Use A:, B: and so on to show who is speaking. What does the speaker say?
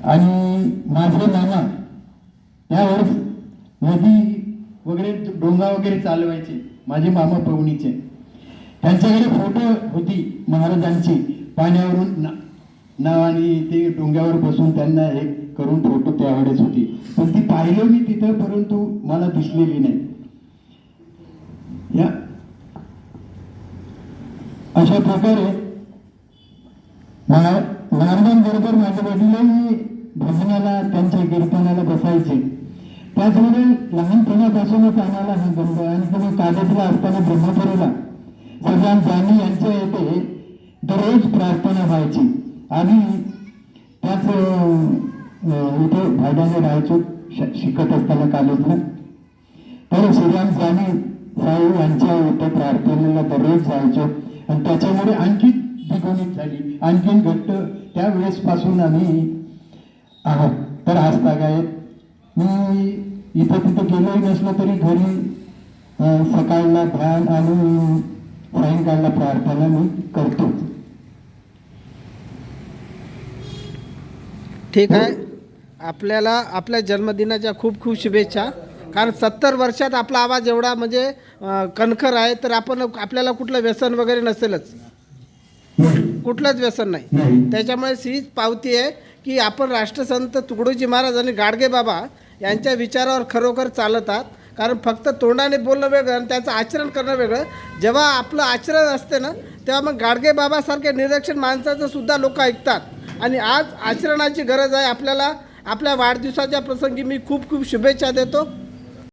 A: आणि माझे मामा यावेळेस नदी वगैरे डोंगा वगैरे चालवायचे माझे मामा पवनीचे. त्यांच्याकडे फोटो होती महाराजांची पाण्यावरून नावाने ते डोंग्यावर बसून त्यांना एक करून फोटो त्यावेळेस होती, पण ती पाहिलं मी तिथं परंतु मला दिसलेली नाही. या अशा प्रकारे महाराजांबरोबर माझे वडीलही भजनाला त्यांच्या कीर्तनाला बसायचे. त्याचमुळे लहानपणापासूनच आम्हाला हा गंध आणि किंवा कागदला असताना ब्रह्मपुरीला सगळ्यां जाणी यांच्या येथे दररोज प्रार्थना व्हायची. आम्ही त्याच इथे भाड्याने राहायचो शिकत असताना कॉलेजला. तर श्रीराम जाणी साहेब यांच्या इथे प्रार्थनेला दररोज जायचो आणि त्याच्यामुळे आणखी द्विगुणित झाली, आणखीन घट्ट त्यावेळेस पासून आम्ही आहोत. तर आज तागायत मी इथं तिथं गेलोही नसलो तरी घरी सकाळला ध्यान आणि सायंकाळला प्रार्थना मी करतो.
B: ठीक आहे, आपल्याला आपल्या जन्मदिनाच्या खूप खूप शुभेच्छा. कारण 70 वर्षात आपला आवाज एवढा म्हणजे कणखर आहे, तर आपल्याला कुठलं व्यसन वगैरे नसेलच, कुठलंच व्यसन नाही. त्याच्यामुळे हीच पावती आहे की आपण राष्ट्रसंत तुकडोजी महाराज आणि गाडगे बाबा यांच्या विचारावर खरोखर चालतात. कारण फक्त तोंडाने बोलणं वेगळं आणि त्याचं आचरण करणं वेगळं. जेव्हा आपलं आचरण असते ना, तेव्हा मग गाडगे बाबासारख्या निरक्षर माणसाचं सुद्धा लोक ऐकतात. आणि आज आचरणाची गरज आहे आपल्याला. आपल्या वाढदिवसाच्या प्रसंगी मी खूप खूप शुभेच्छा देतो.